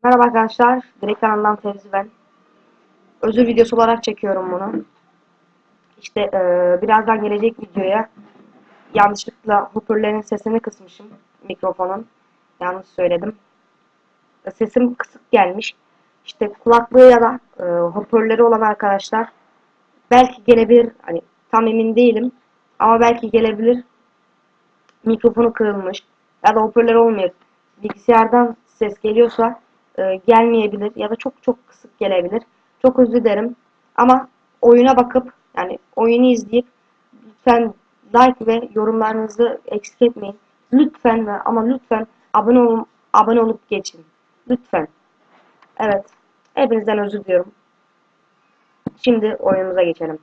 Merhaba arkadaşlar, Direkt kanalından Fevzi ben. Özür videosu olarak çekiyorum bunu. İşte birazdan gelecek videoya yanlışlıkla hoparlörlerin sesini kısmışım, mikrofonun. Yanlış söyledim. Sesim kısık gelmiş. İşte kulaklığı ya da hoparlörleri olan arkadaşlar belki gelebilir, hani tam emin değilim ama belki gelebilir. Mikrofonu kırılmış ya da hoparlör olmuyor. Bilgisayardan ses geliyorsa gelmeyebilir ya da çok çok kısık gelebilir. Çok özür dilerim. Ama oyuna bakıp yani oyunu izleyip lütfen like ve yorumlarınızı eksik etmeyin. Lütfen ve ama lütfen abone olup geçin. Lütfen. Evet. Hepinizden özür diliyorum. Şimdi oyunumuza geçelim.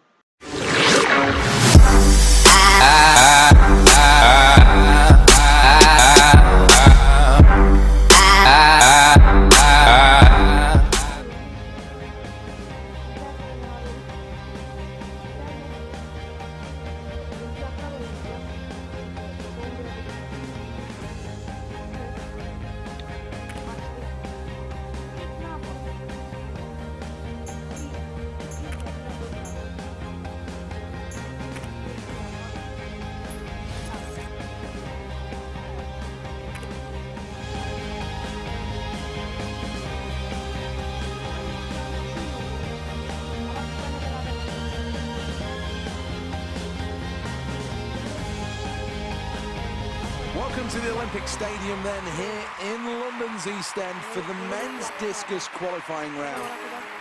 Welcome to the Olympic Stadium then, here in London's East End for the men's discus qualifying round.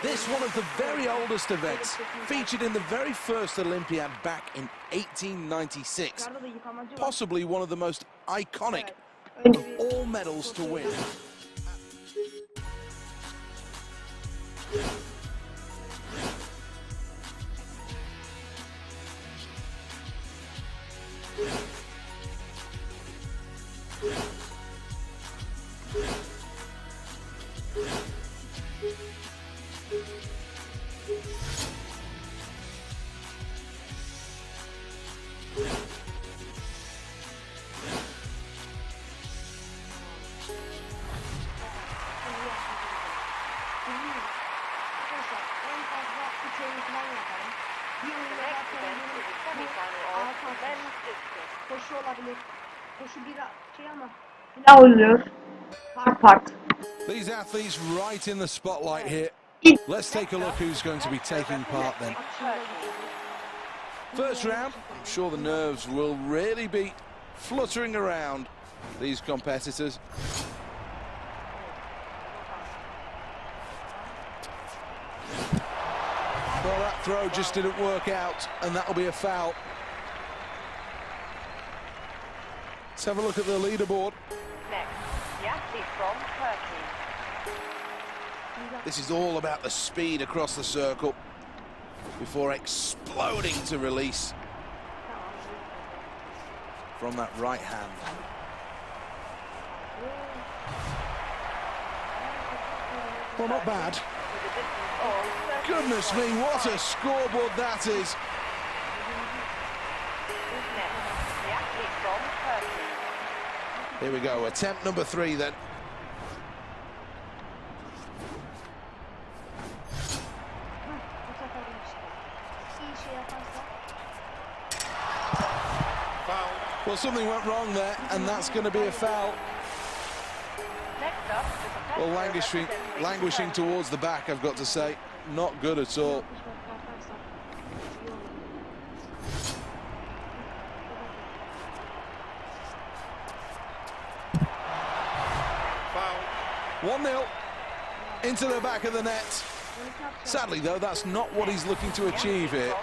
This one of the very oldest events, featured in the very first Olympiad back in 1896. Possibly one of the most iconic of all medals to win. Koşu olabilir. Koşu bir şey ama silah oluyor. Part. These athletes right in the spotlight here. Let's take a look who's going to be taking part then. First round, I'm sure the nerves will really be fluttering around these competitors. Well, that throw just didn't work out, and that'll be a foul. Let's have a look at the leaderboard. Next, the athlete from Turkey. This is all about the speed across the circle before exploding to release from that right hand. Well, not bad. Goodness me, what a scoreboard that is. Next, the athlete from Turkey. Here we go, attempt number 3 then. Well, something went wrong there, and that's going to be a foul. Next up is a Well, languishing towards the back, I've got to say. Not good at all. Foul. 1-0 into the back of the net. Sadly, though, that's not what he's looking to achieve here.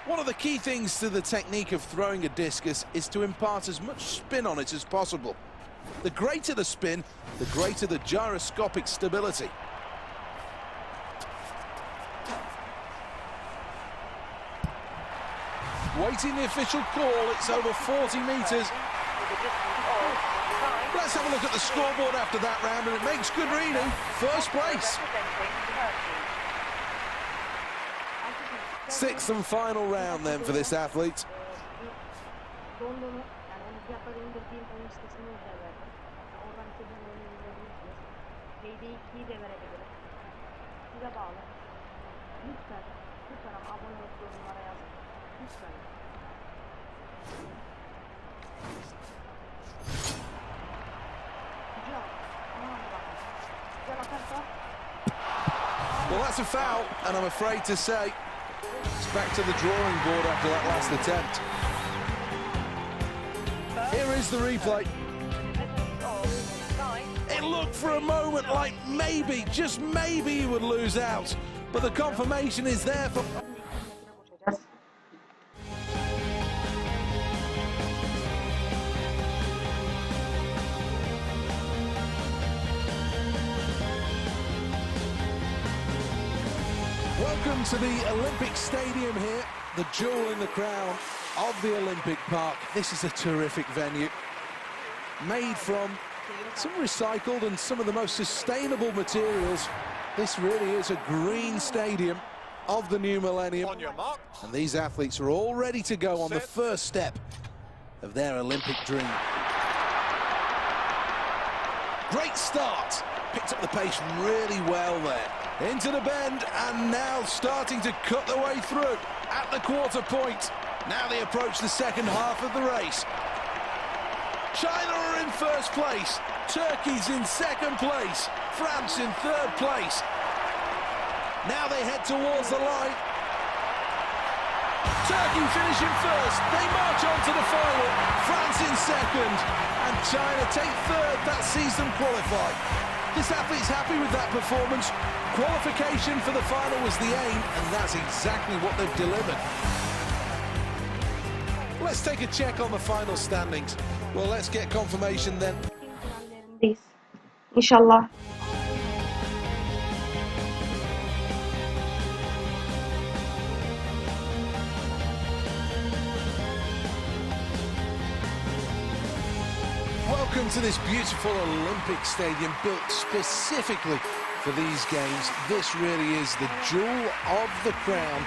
One of the key things to the technique of throwing a discus is to impart as much spin on it as possible. The greater the spin, the greater the gyroscopic stability. Waiting the official call, it's over 40 metres. Let's have a look at the scoreboard after that round, and it makes good reading. First place. Sixth and final round then for this athlete. istediğim oyunu izleyebilirsiniz. PD2'yi de verebilirim. Size bağlı. Lütfen, lütfen ama abone olup yorumlara yazın. Lütfen. Güzel. Tamam bak. Güzel atarsa. Well, that's a foul, and I'm afraid to say it's back to the drawing board after that last attempt. Here is the replay. It looked for a moment like maybe, just maybe he would lose out, but the confirmation is there for... Welcome to the Olympic Stadium here, the jewel in the crown of the Olympic Park. This is a terrific venue, made from some recycled and some of the most sustainable materials. This really is a green stadium of the new millennium. On your mark. And these athletes are all ready to go on the first step of their Olympic dream. Great start. Picked up the pace really well there. Into the bend, and now starting to cut the way through at the quarter point. Now they approach the second half of the race. China are in first place, Turkey's in second place, France in third place. Now they head towards the line. Turkey finishing first, they march on to the final. France in second, and China take third. That sees them qualify. This athlete's happy with that performance. Qualification for the final was the aim, and that's exactly what they've delivered. Let's take a check on the final standings. Well, let's get confirmation then. İnşallah. Welcome to this beautiful Olympic stadium built specifically for these games. This really is the jewel of the crown.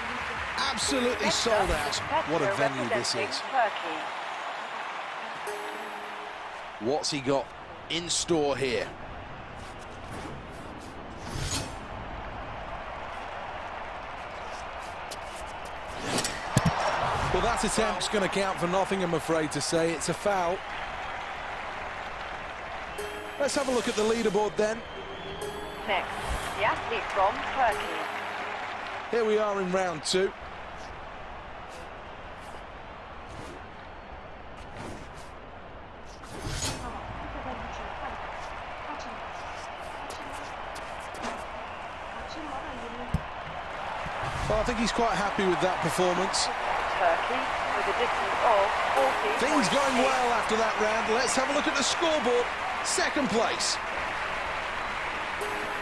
Absolutely sold out. What a venue this is. What's he got in store here? Well, that attempt's going to count for nothing, I'm afraid to say. It's a foul. Let's have a look at the leaderboard then. Next, the athlete from Turkey. Here we are in round two. Well, I think he's quite happy with that performance. Turkey with a distance of 40. Things going well after that round. Let's have a look at the scoreboard. Second place.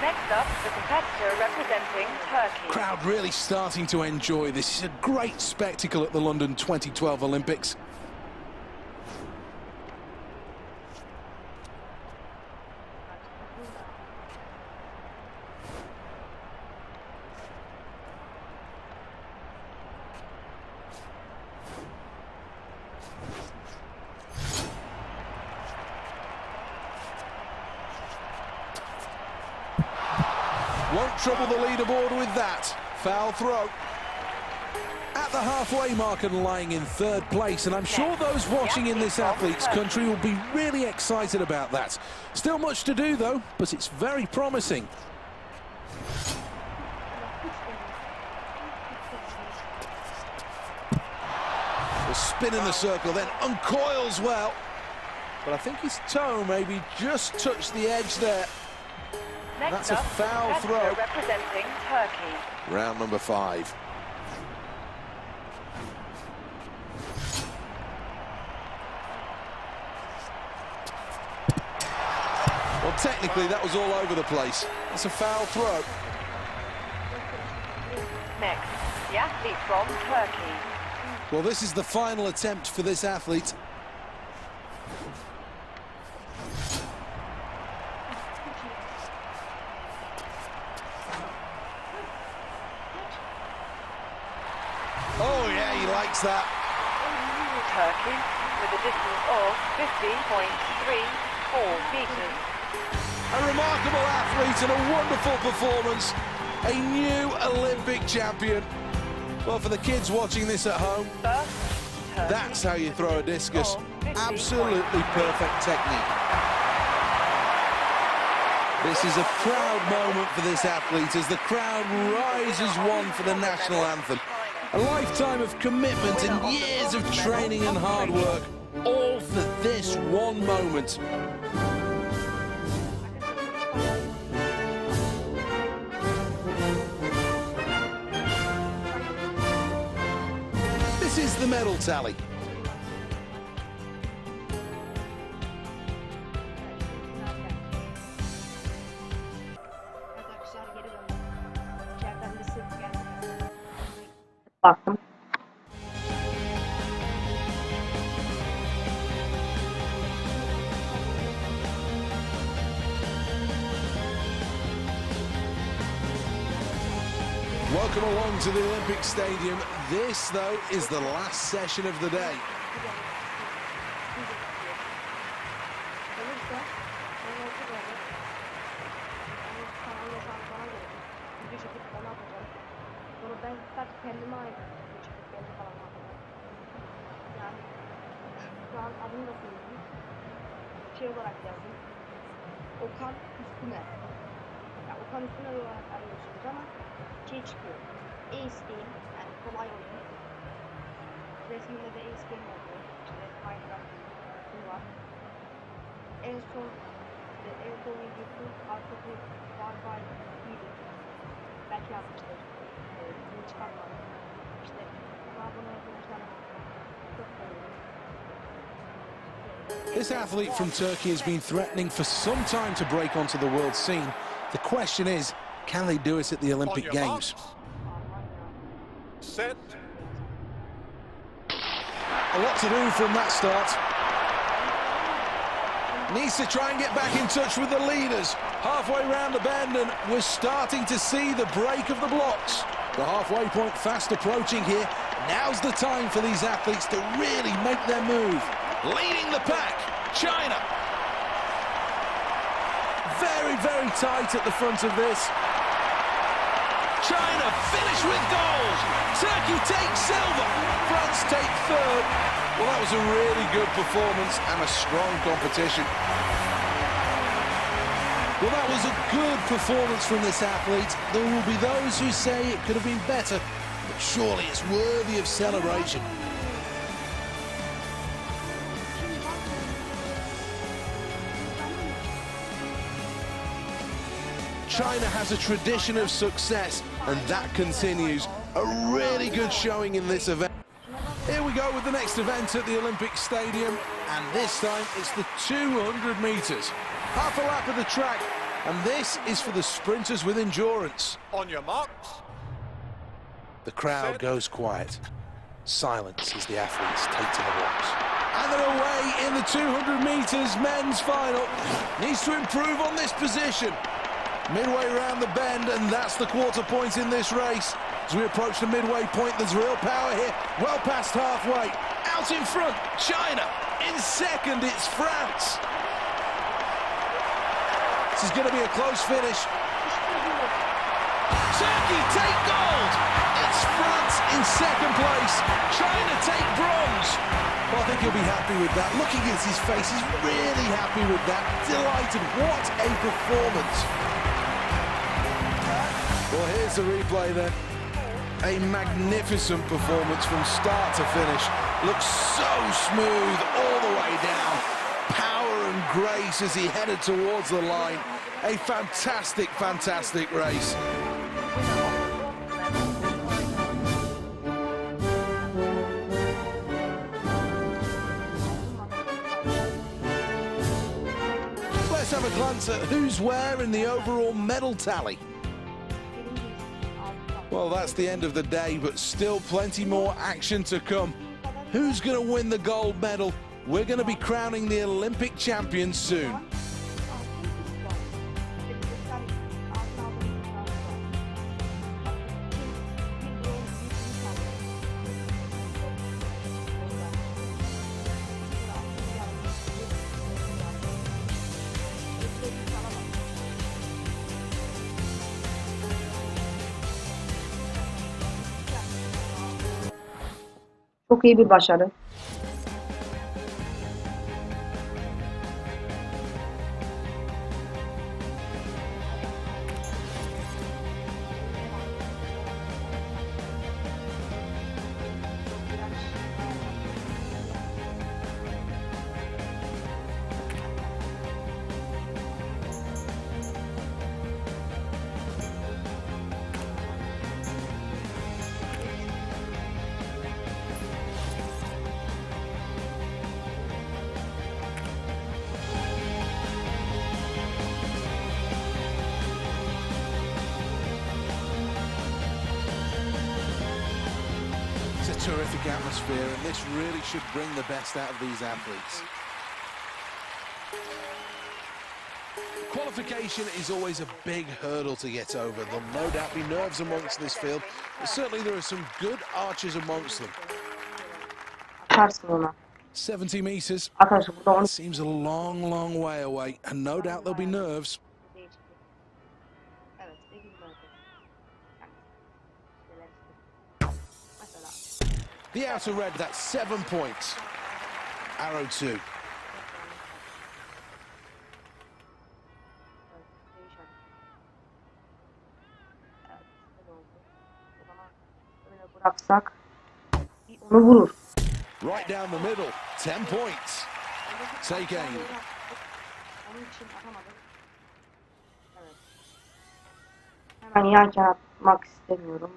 Next up, the competitor representing Turkey. Crowd really starting to enjoy this. It's a great spectacle at the London 2012 Olympics. Won't trouble the leaderboard with that. Foul throw. At the halfway mark and lying in third place, and I'm sure those watching in this athlete's country will be really excited about that. Still much to do though, but it's very promising. Will spin in the circle, then uncoils well. But I think his toe maybe just touched the edge there. Next That's a up, foul the throw. representing Turkey. Round number 5. Well, technically that was all over the place. That's a foul throw. Next, the athlete from Turkey. Well, this is the final attempt for this athlete. Oh, yeah, he likes that. Turkey with a distance of 50.34 meters. A remarkable athlete and a wonderful performance. A new Olympic champion. Well, for the kids watching this at home, that's how you throw a discus. Absolutely perfect technique. This is a proud moment for this athlete as the crowd rises one for the national anthem. A lifetime of commitment and years of training and hard work, all for this one moment. This is the medal tally. Baktım. Welcome along to the Olympic Stadium. This, though, is the last session of the day. Ben sadece kendime ait bir çocuk benim falan hakkında. Yani şu an adını da söyleyeyim. Şey olarak yazdım. Okan Üstüne. Ya Okan Üstüne olarak arıyorsunuz ama şey çıkıyor. Ace Game, yani kolay oyun. Resminde de Ace Game oluyor. İşte Minecraft var. En son videosu arkası Wi-Fi iyiydi. Belki yazmıştır. This athlete from Turkey has been threatening for some time to break onto the world scene. The question is, can they do it at the Olympic Games? Set. A lot to do from that start. Needs to try and get back in touch with the leaders. Halfway round the bend, and we're starting to see the break of the blocks. The halfway point fast approaching here. Now's the time for these athletes to really make their move. Leading the pack, China. Very, very tight at the front of this. China finish with gold. Turkey takes silver. France take third. Well, that was a really good performance and a strong competition. Well, that was a good performance from this athlete. There will be those who say it could have been better, but surely it's worthy of celebration. China has a tradition of success, and that continues. A really good showing in this event. Here we go with the next event at the Olympic Stadium, and this time it's the 200 metres. Half a lap of the track, and this is for the sprinters with endurance. On your marks. The crowd goes quiet. Silence as the athletes take to the blocks. And they're away in the 200 metres men's final. Needs to improve on this position. Midway around the bend, and that's the quarter point in this race. As we approach the midway point, there's real power here. Well past halfway. Out in front, China. In second, it's France. This is going to be a close finish. Turkey take gold. It's France in second place. China take bronze. Well, I think he'll be happy with that. Looking at his face, he's really happy with that. Delighted. What a performance. Well, here's the replay then. A magnificent performance from start to finish. Looks so smooth all the way down. Power and grace as he headed towards the line. A fantastic, fantastic race. Let's have a glance at who's where in the overall medal tally. Well, that's the end of the day, but still plenty more action to come. Who's going to win the gold medal? We're going to be crowning the Olympic champion soon. Çok iyi bir başarı. It's a terrific atmosphere, and this really should bring the best out of these athletes. Qualification is always a big hurdle to get over. There'll no doubt be nerves amongst this field, but certainly there are some good archers amongst them. Atarsın ona. 70 meters. Atarsın. Burada onu Seems a long, long way away, and no doubt there'll be nerves. Evet, 8 metre. Mesela. The outer red, that's 7 points. Arrow 2. Evet, değişen. Evet, böyle oldu. O zaman öyle bıraksak bir onu vurur. Right down the middle, 10 points. Take aim. Onun için atamadık. Evet. Hemen yanken atmak istemiyorum.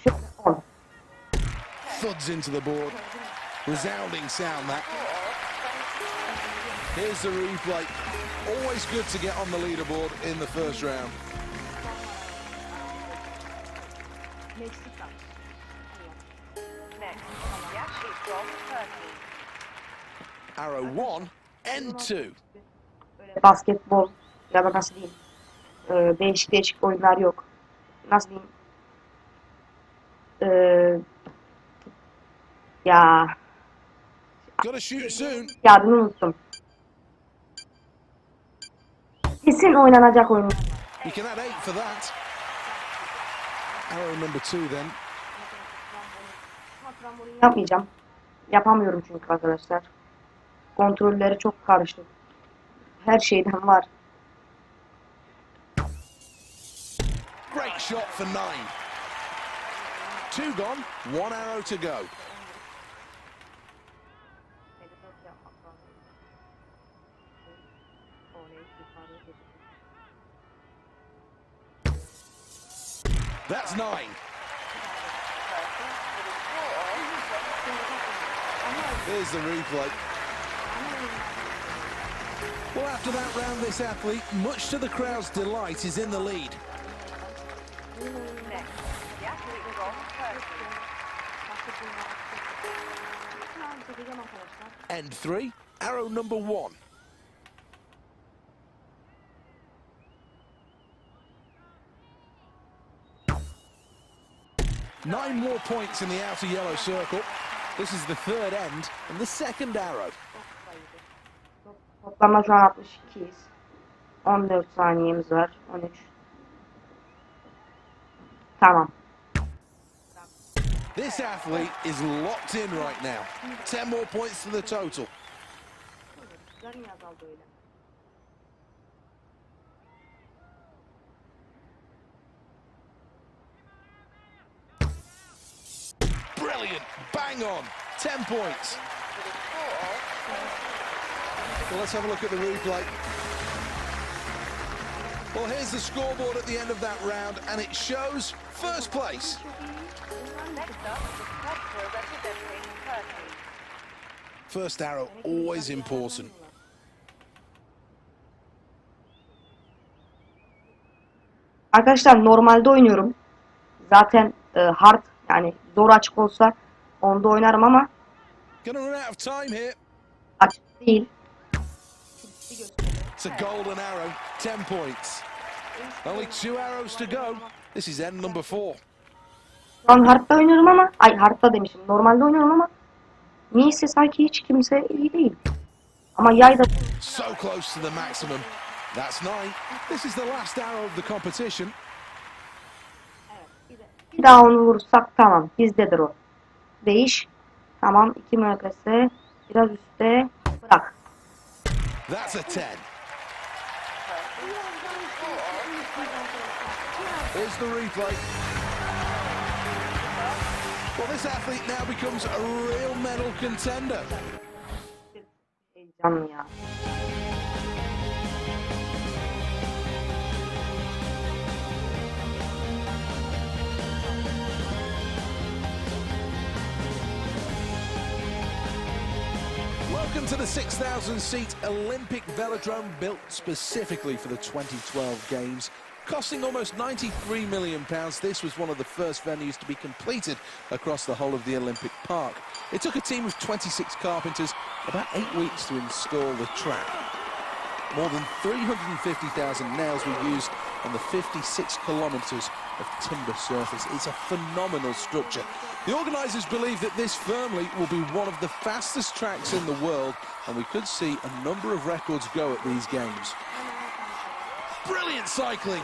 Şöyle 10. Thuds into the board. Resounding sound that. Here's the replay. Always good to get on the leaderboard in the first round. Meksika. Next, Yashi from Turkey. Arrow 1, end 2. Böyle basketbol ya da nasıl diyeyim, değişik değişik oyunlar yok. Nasıl diyeyim, ya Gotta shoot soon. adını unuttum. Kesin oynanacak oyun. You can add 8 for that. Arrow number 2 then. Yapmayacağım. Yapamıyorum çünkü arkadaşlar. Kontrolleri çok karışık. Her şeyden var. Great shot for 9. 2 gone, 1 arrow to go. That's 9. Here's the replay. Well, after that round, this athlete, much to the crowd's delight, is in the lead. Next, Yashi from Turkey. End 3, arrow number 1. Nine more points in the outer yellow circle. This is the third end and the second arrow. Toplama şu an 62'yiz. 14 saniyemiz var. 13. Tamam. This athlete is locked in right now. 10 more points to the total. Yarın azaldı öyle. Brilliant. Bang on. 10 points. Well, let's have a look at the replay. Well, here's the scoreboard at the end of that round, and it shows first place. Next up, the Spectre representing Turkey. First arrow, always important. Arkadaşlar normalde oynuyorum. Zaten hard yani zor açık olsa onda oynarım ama Gonna run out of time here. açık değil. It's a golden arrow, 10 points. Only 2 arrows to go. This is end number 4. Şu an hardda oynuyorum ama hardda demişim. Normalde oynuyorum ama niyeyse sanki hiç kimse iyi değil. Ama yayda So close to the maximum. That's 9. This is the last arrow of the competition. Bir daha onu vurursak tamam. Bizdedir o. Değiş. Tamam. 2 MKS. Biraz üstte. Bırak. That's a 10. Here's the replay. Well, this athlete now becomes a real medal contender. Heyecanlı ya. Welcome to the 6,000-seat Olympic velodrome built specifically for the 2012 Games. Costing almost £93 million, this was one of the first venues to be completed across the whole of the Olympic Park. It took a team of 26 carpenters about 8 weeks to install the track. More than 350,000 nails were used on the 56 kilometres of timber surface. It's a phenomenal structure. The organisers believe that this firmly will be one of the fastest tracks in the world, and we could see a number of records go at these games. Brilliant cycling.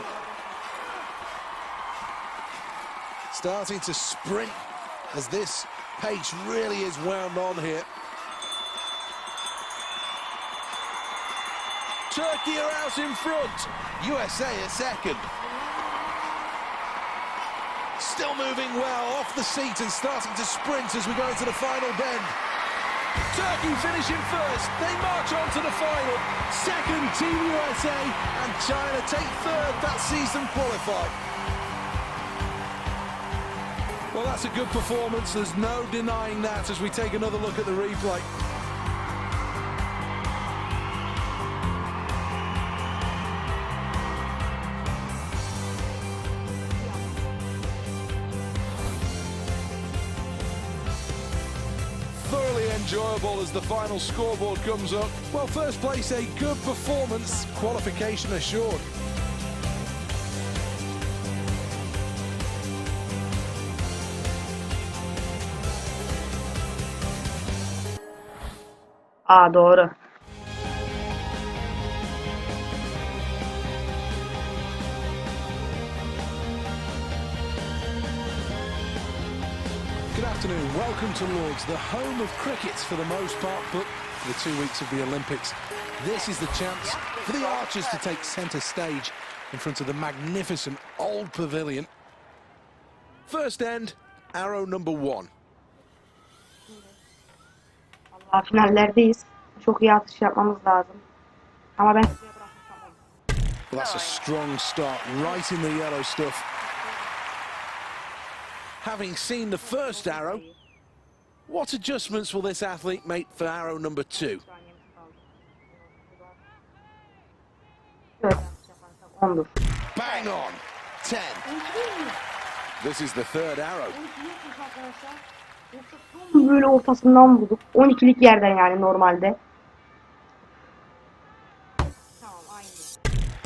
Starting to sprint as this pace really is wound on here. Turkey are out in front. USA are second. Still moving well off the seat and starting to sprint as we go into the final bend. Turkey finishing first. They march on to the final. Second, Team USA, and China take third. That sees them qualify. Well, that's a good performance. There's no denying that as we take another look at the replay. Thoroughly enjoyable as the final scoreboard comes up. Well, first place, a good performance, qualification assured. Aa doğru. Good afternoon, welcome to Lords, the home of cricket for the most part, but for the 2 weeks of the Olympics, this is the chance for the archers to take centre stage in front of the magnificent old pavilion. First end, arrow number 1. Allah, finallerdeyiz. Çok iyi atış yapmamız lazım. Ama ben size bırakırsam onu. Well, that's a strong start, right in the yellow stuff. Having seen the first arrow, what adjustments will this athlete make for arrow number 2? Şöyle atış yaparsam 10'dur. Bang on, 10. This is the third arrow. Tam böyle ortasından vurduk. 12'lik yerden yani normalde. Tamam aynı.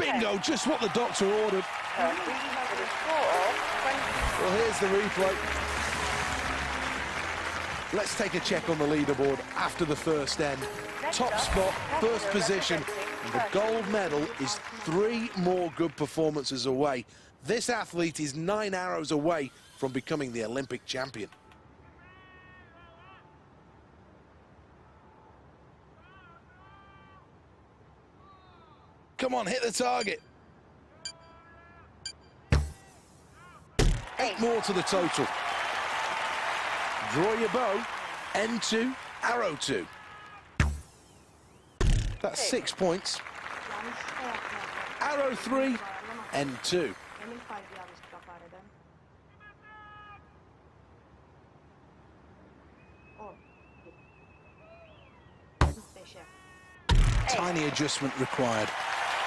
Bingo, just what the doctor ordered. Turkey with a score of 20. Well, here's the replay. Let's take a check on the leaderboard after the first end. Top spot, first position, and the gold medal is 3 more good performances away. This athlete is 9 arrows away from becoming the Olympic champion. Come on, hit the target. 8 more to the total. Draw your bow. N2, arrow 2. That's 6 points. Arrow 3, N2. Tiny adjustment required.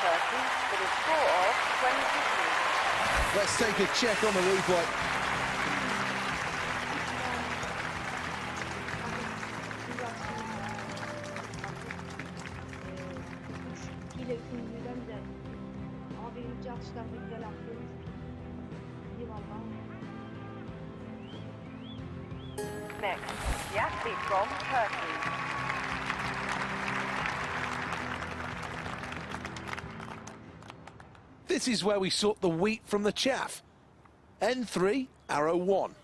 Turkey with a score of 23. Let's take a check on the replay. Next, the athlete from Turkey. This is where we sort the wheat from the chaff. N3, Arrow 1.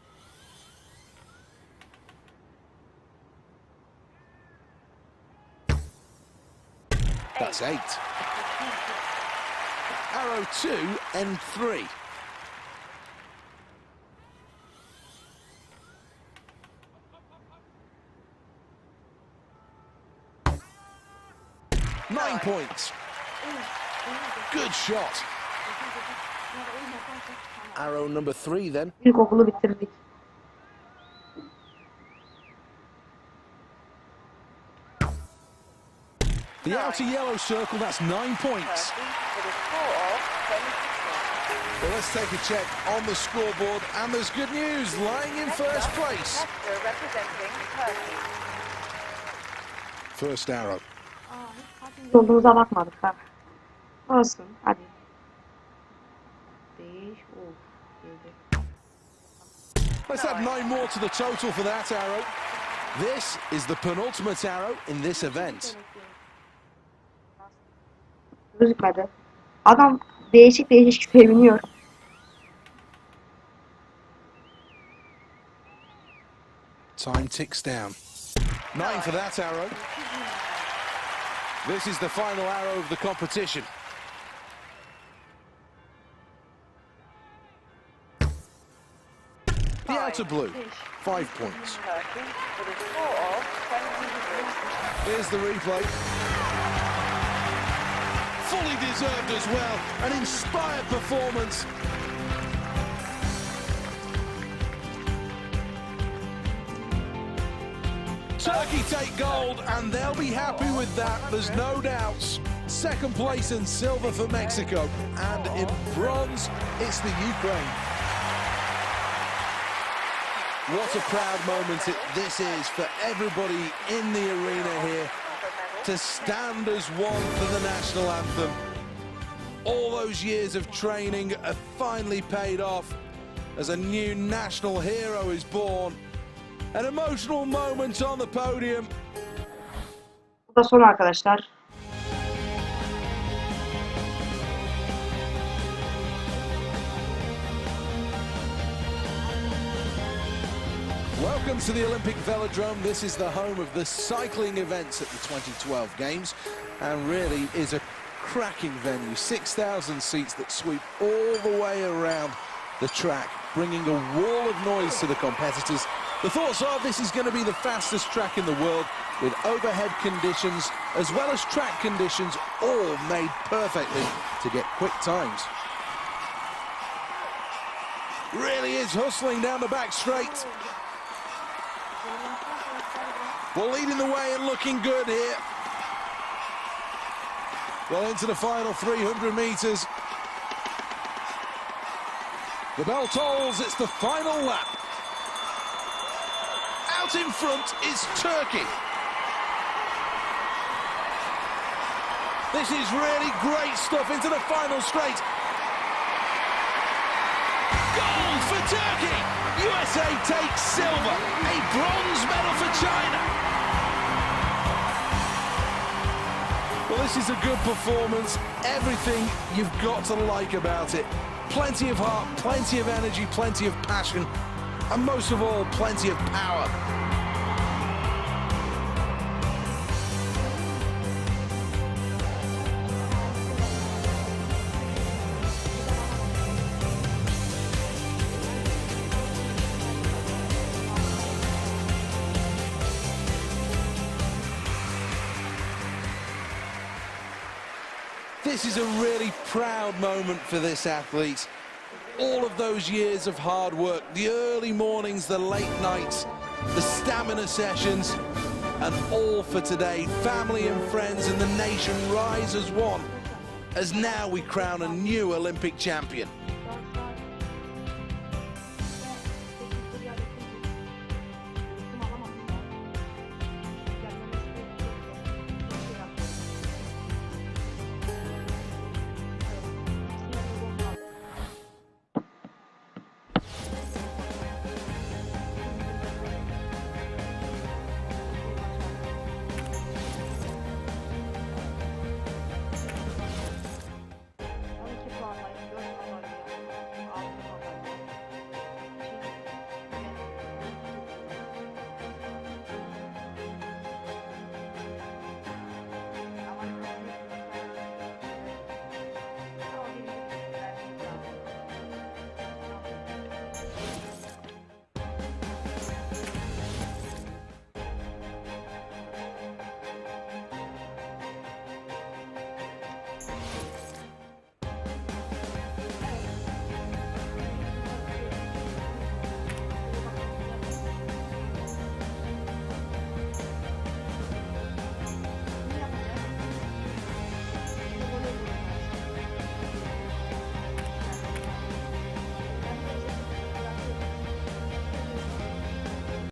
That's 8. Arrow 2 and 3. Nine points. Good shot. Arrow number 3 then. İlkokulu bitirdik. The outer yellow circle, that's 9 points. With a score of 26. Well, let's take a check on the scoreboard, and there's good news, lying in first place. Londra representing Turkey. First arrow. Olduğumuza bakmadık ha. Olsun hadi. 5 7. Let's add 9 more to the total for that arrow. This is the penultimate arrow in this event. Gözükmedi. Adam değişik şüpheye biniyor. Time ticks down. 9 for that arrow. This is the final arrow of the competition. The outer blue, 5 points. Turkey with a score of 23. Here's the replay. Fully deserved as well. An inspired performance. Turkey take gold, and they'll be happy with that, there's no doubts. Second place in silver for Mexico, and in bronze, it's the Ukraine. What a proud moment this is for everybody in the arena here to stand as one for the national anthem. All those years of training have finally paid off as a new national hero is born. An emotional moment on the podium. Bu da son arkadaşlar. Welcome to the Olympic Velodrome. This is the home of the cycling events at the 2012 Games, and really is a cracking venue. 6,000 seats that sweep all the way around the track, bringing a wall of noise to the competitors. The thoughts are this is going to be the fastest track in the world, with overhead conditions as well as track conditions all made perfectly to get quick times. Really is hustling down the back straight. Well, leading the way and looking good here. Well, into the final 300 meters. The bell tolls, it's the final lap. Out in front is Turkey. This is really great stuff into the final straight. Gold for Turkey! USA takes silver, a bronze medal for China. Well, this is a good performance. Everything you've got to like about it. Plenty of heart, plenty of energy, plenty of passion, and most of all, plenty of power. This is a really proud moment for this athlete. All of those years of hard work, the early mornings, the late nights, the stamina sessions, and all for today. Family and friends and the nation rise as one, as now we crown a new Olympic champion.